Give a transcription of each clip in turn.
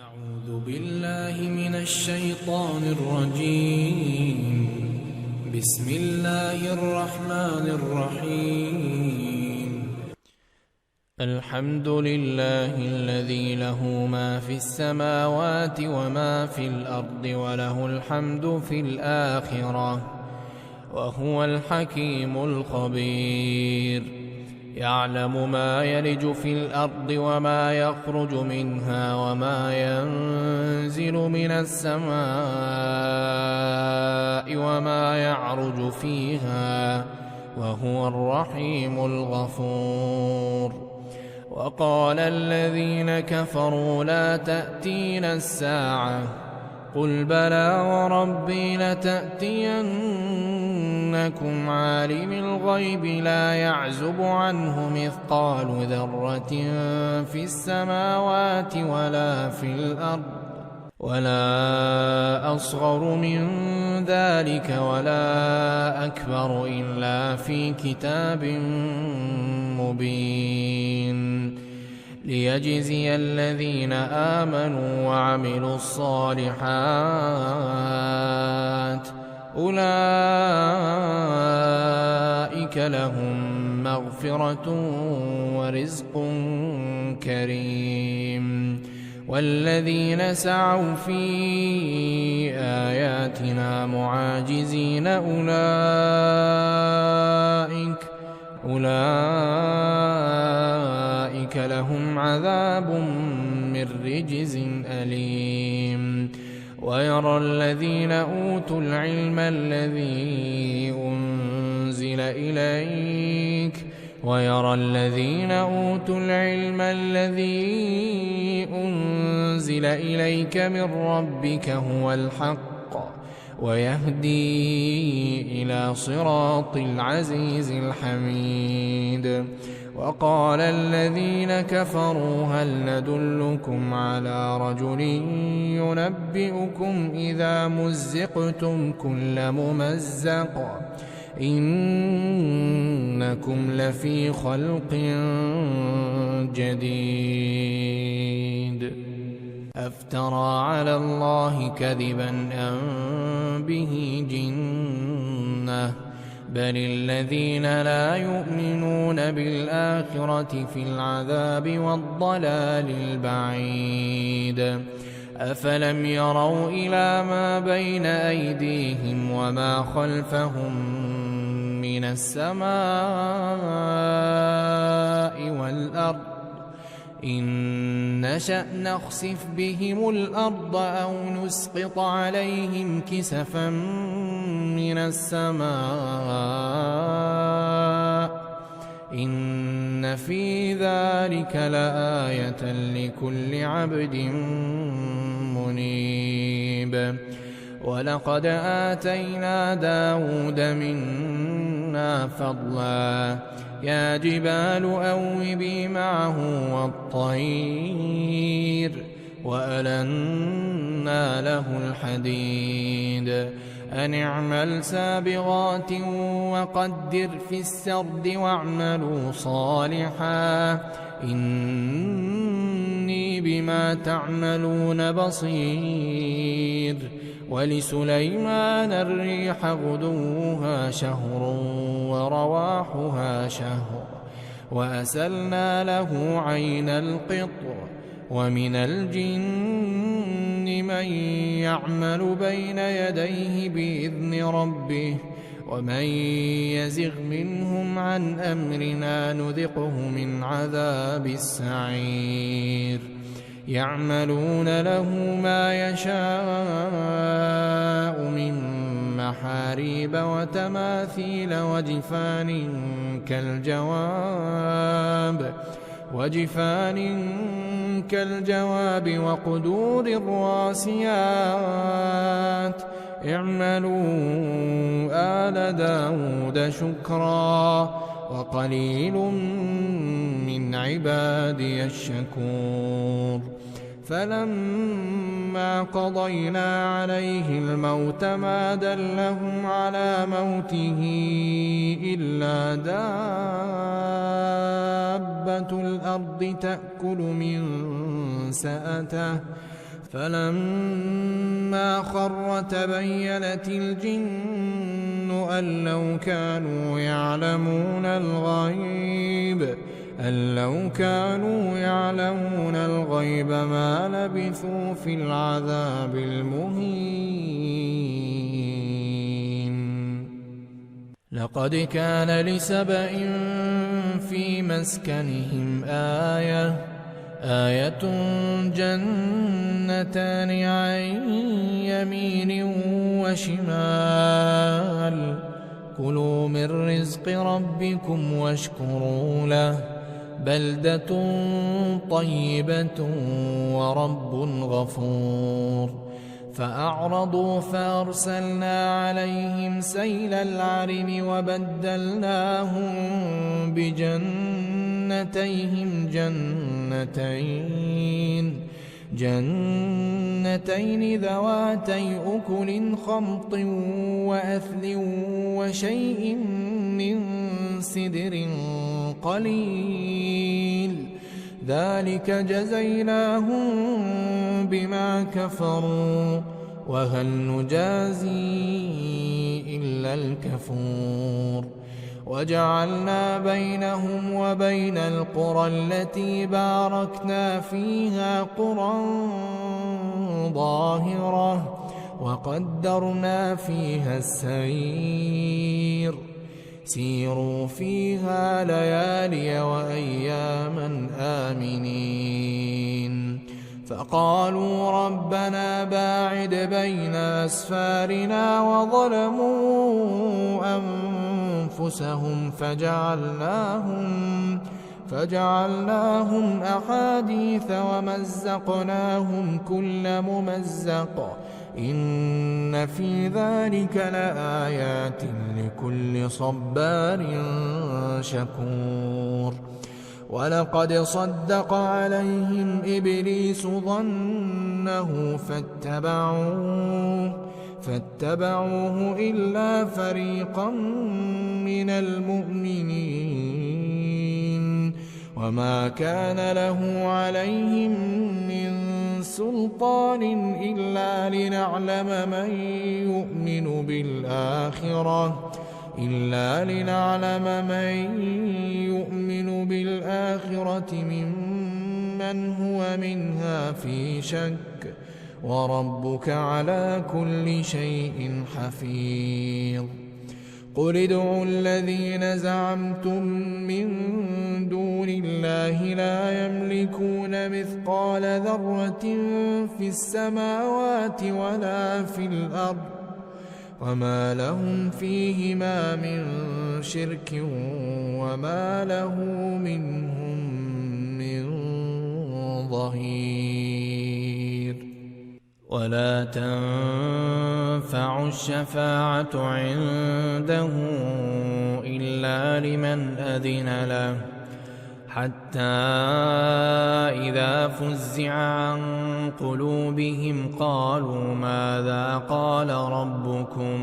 أعوذ بالله من الشيطان الرجيم. بسم الله الرحمن الرحيم. الحمد لله الذي له ما في السماوات وما في الأرض وله الحمد في الآخرة وهو الحكيم الخبير. يعلم ما يلج في الأرض وما يخرج منها وما ينزل من السماء وما يعرج فيها وهو الرحيم الغفور. وقال الذين كفروا لا تأتينا الساعة قل بلى وربي لتأتينكم عالم الغيب لا يعزب عنه مثقال ذرة في السماوات ولا في الأرض ولا أصغر من ذلك ولا أكبر إلا في كتاب مبين ليجزي الذين آمنوا وعملوا الصالحات أولئك لهم مغفرة ورزق كريم. والذين سعوا في آياتنا معاجزين أولئك لهم عذاب من رجز أليم. ويرى الذين أوتوا العلم الذي أنزل إليك من ربك هو الحق ويهدي إلى صراط العزيز الحميد. وقال الذين كفروا هل ندلكم على رجل ينبئكم إذا مزقتم كل ممزق إنكم لفي خلق جديد. أفترى على الله كذبا أم به جنة بل الذين لا يؤمنون بالآخرة في العذاب والضلال البعيد. أفلم يروا إلى ما بين أيديهم وما خلفهم من السماء والأرض إن نشأ نخسف بهم الأرض أو نسقط عليهم كسفا من السماء إن في ذلك لآية لكل عبد منيب. ولقد آتينا داود منا فضلا يا جبال أوبي معه والطير وألنا له الحديد أن اعمل سابغات وقدر في السرد واعملوا صالحا إني بما تعملون بصير. ولسليمان الريح غدوها شهر ورواحها شهر وأسلنا له عين القطر ومن الجن من يعمل بين يديه بإذن ربه ومن يزغ منهم عن أمرنا نذقه من عذاب السعير. يعملون له ما يشاء من محاريب وتماثيل وجفان كالجواب وقدور الراسيات اعملوا آل داود شكرا وقليل من عبادي الشكور. فلما قضينا عليه الموت ما دلهم على موته إلا دابة الأرض تأكل من سأته فلما خر تبينت الجن أن لو كانوا يعلمون الغيب ما لبثوا في العذاب المهين. لقد كان لسبإ في مسكنهم آية جنتان عن يمين وشمال كلوا من رزق ربكم واشكروا له بلدة طيبة ورب غفور. فأعرضوا فأرسلنا عليهم سيل العرم وبدلناهم بجنتيهم جنتين ذواتي أكل خمط وأثل وشيء من سدر قليل ذلك جزيناهم بما كفروا وهل نجازي إلا الكفور. وجعلنا بينهم وبين القرى التي باركنا فيها قرى ظاهرة وقدرنا فيها السير سيروا فيها ليالي وأياما آمنين. فقالوا ربنا باعد بين أسفارنا وظلموا أنفسهم فجعلناهم أحاديث ومزقناهم كل ممزق إن في ذلك لآيات لكل صبار شكور. ولقد صدق عليهم إبليس ظنه فاتبعوه إلا فريقا من المؤمنين وما كان له عليهم من سلطان إلا لنعلم من يؤمن بالآخرة ممن هو منها في شك وربك على كل شيء حفيظ. قل ادعوا الذين زعمتم من دون الله لا يملكون مثقال ذرة في السماوات ولا في الأرض وما لهم فيهما من شرك وما له منهم من ظهير. ولا تنفع الشفاعة عنده إلا لمن أذن له حتى إذا فزع عن قلوبهم قالوا ماذا قال ربكم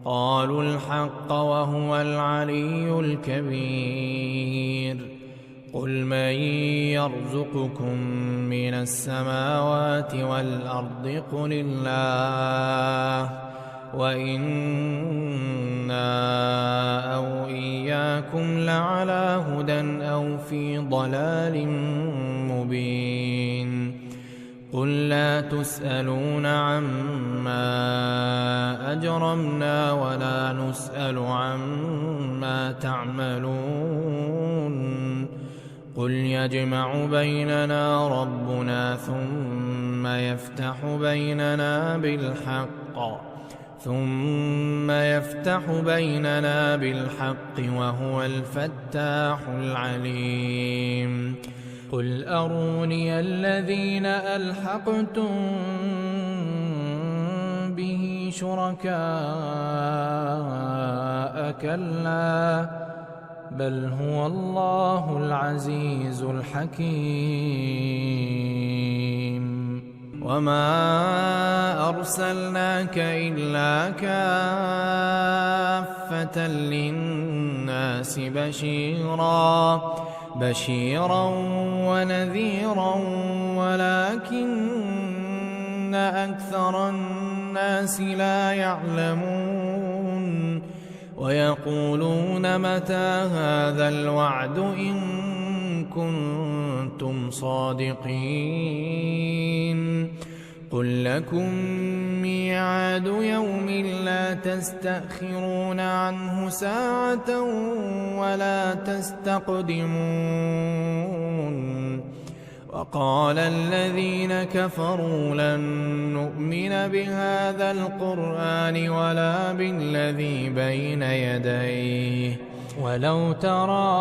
قالوا الحق وهو العلي الكبير. قل من يرزقكم من السماوات والأرض قل الله وإنا أو إياكم لعلى هدى أو في ضلال مبين. قل لا تسألون عما أجرمنا ولا نسأل عما تعملون. قل يجمع بيننا ربنا ثم يفتح بيننا بالحق وهو الفتاح العليم. قل أروني الذين ألحقتم به شركاء كلا بل هو الله العزيز الحكيم. وما أرسلناك إلا كافة للناس بشيرا بشيرا ونذيرا ولكن أكثر الناس لا يعلمون ويقولون متى هذا الوعد إن كنتم صادقين قل لكم ميعاد يوم لا تستأخرون عنه ساعة ولا تستقدمون وقال الذين كفروا لن نؤمن بهذا القرآن ولا بالذي بين يديه ولو ترى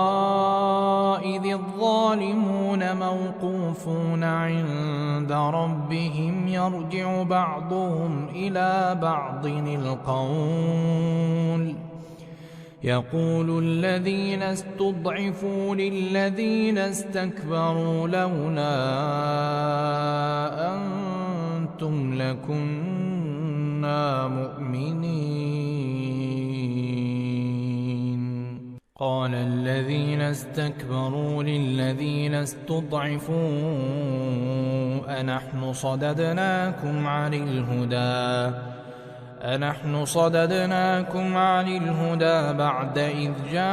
إذ الظالمون موقوفون عند ربهم يرجع بعضهم إلى بعض القول يقول الذين استضعفوا للذين استكبروا لولا أنتم لكنا مؤمنين قال الذين استكبروا للذين استضعفوا أنحن صددناكم عن الهدى بعد إذ جاءكم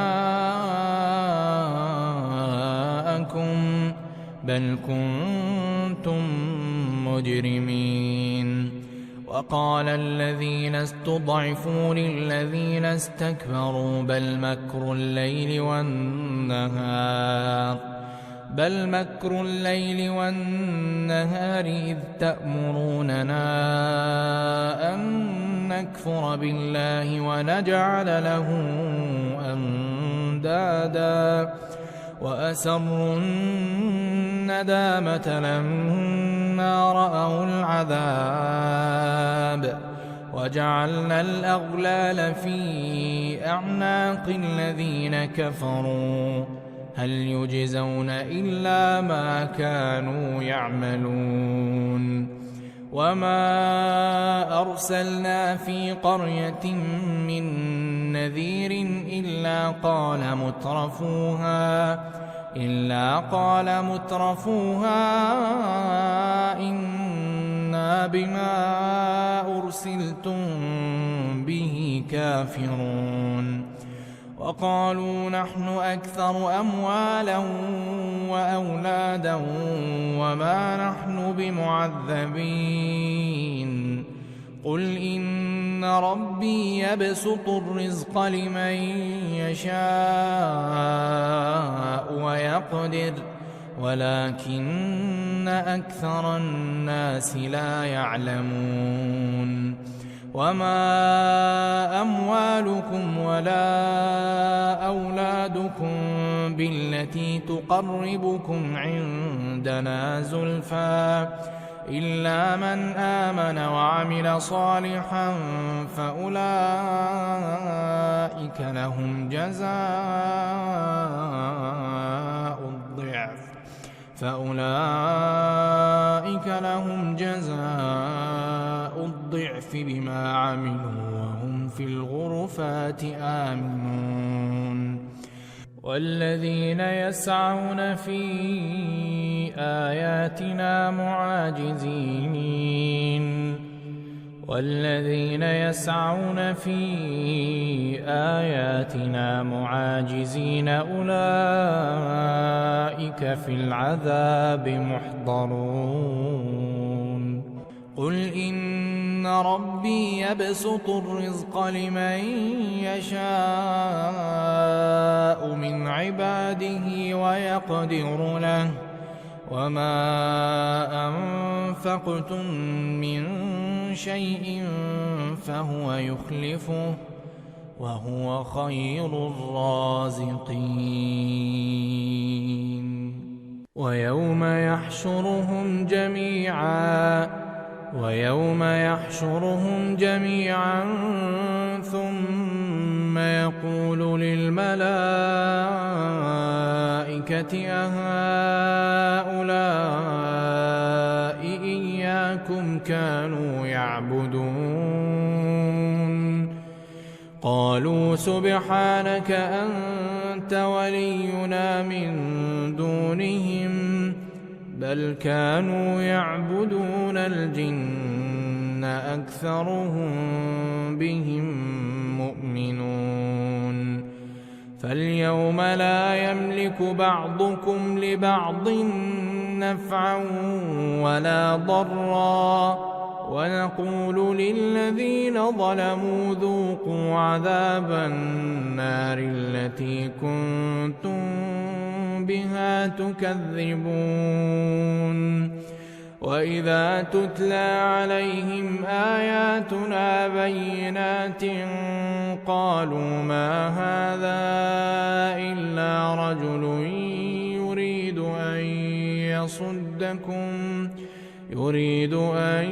بل كنتم مجرمين وقال الذين استضعفوا للذين استكبروا بل مكر الليل والنهار إذ تأمروننا أن نكفر بالله ونجعل له أندادا وأسروا الندامة لما رأوا العذاب وجعلنا الأغلال في أعناق الذين كفروا هل يجزون إلا ما كانوا يعملون وما أرسلنا في قرية من نذير إلا قال مترفوها إنا بما أرسلتم به كافرون وقالوا نحن أكثر أموالا وأولادا وما نحن بمعذبين قل إن ربي يبسط الرزق لمن يشاء ويقدر ولكن أكثر الناس لا يعلمون وما أموالكم ولا أولادكم بالتي تقربكم عندنا زلفى إلا من آمن وعمل صالحا فأولئك لهم جزاء الضعف بما عملوا وهم في الغرفات آمنون والذين يسعون في آياتنا معاجزين أولئك في العذاب محضرون قل إن ربي يبسط الرزق لمن يشاء من عباده ويقدر له وما أنفقتم من شيء فهو يخلفه وهو خير الرازقين ويوم يحشرهم جميعا ثم يقول للملائكة أهؤلاء إياكم كانوا يعبدون قالوا سبحانك أنت ولينا من دونهم بل كانوا يعبدون الجن أكثرهم بهم مؤمنون فاليوم لا يملك بعضكم لبعض نفعا ولا ضرا ونقول للذين ظلموا ذوقوا عذاب النار التي كنتم بها تكذبون وإذا تتلى عليهم آياتنا بينات قالوا ما هذا إلا رجل يريد أن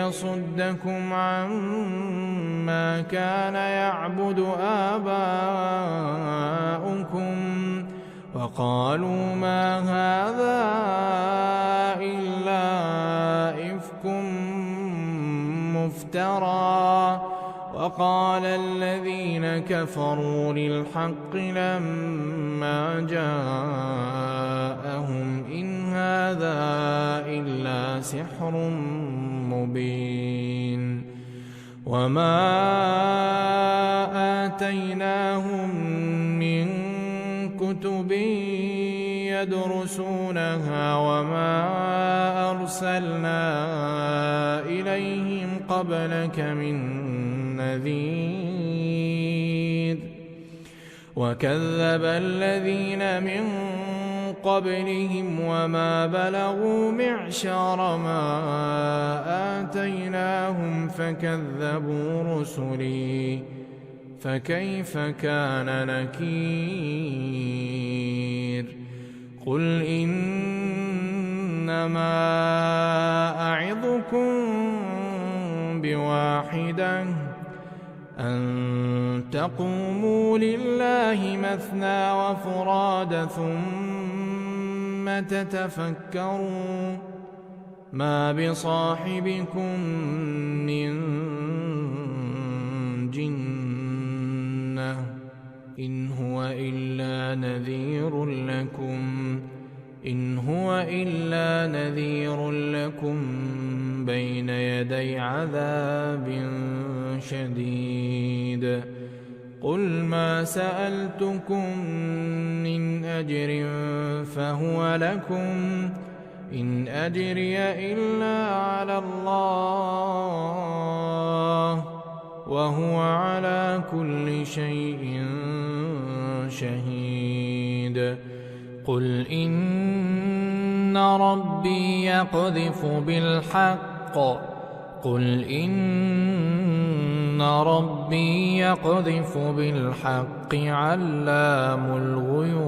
يصدكم عما كان يعبد آباؤكم وقالوا ما هذا إلا إفك مفترى وقال الذين كفروا للحق لما جاءهم إن هذا إلا سحر مبين وما آتيناهم من كتب يدرسونها وما أرسلنا إليهم قبلك من نذير وكذب الذين من قبلهم وما بلغوا معشار ما آتيناهم فكذبوا رسلي فكيف كان نكير قل إنما أعظكم بواحدة أن تقوموا لله مثنى وفرادى ثم تتفكروا ما بصاحبكم من جنة إن هو إلا نذير لكم بين يدي عذاب شديد قل ما سألتكم من أجر فهو لكم إن أجري إلا على الله وهو على كل شيء شهيد قل إن ربي يقذف بالحق علام الغيوب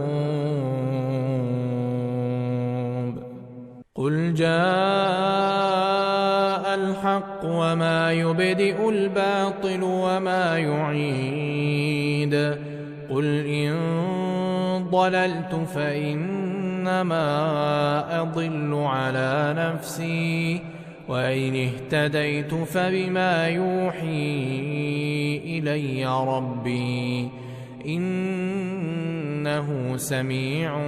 قل جاء الحق وما يبدئ الباطل وما يعيد قل إن ضللت فإنما أضل على نفسي وإن اهتديت فبما يوحي إلي ربي إنه سميع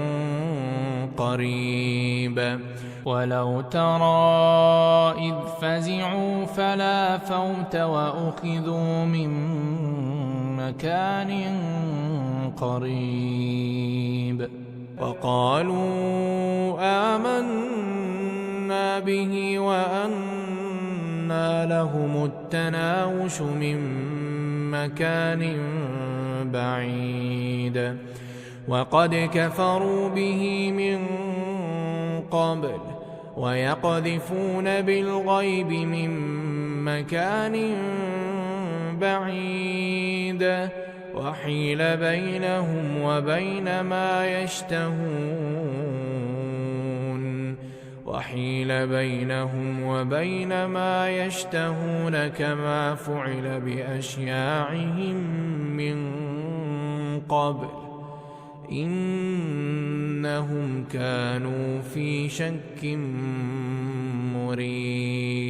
قريب ولو ترى إذ فزعوا فلا فوت وأخذوا من مكان قريب وقالوا آمنا به وأنى لهم التناوش من مكان بعيد وقد كفروا به من قبل ويقذفون بالغيب من مكان بعيد وحيل بينهم وبين ما يشتهون كما فعل بأشياعهم من قبل إنهم كانوا في شك مريب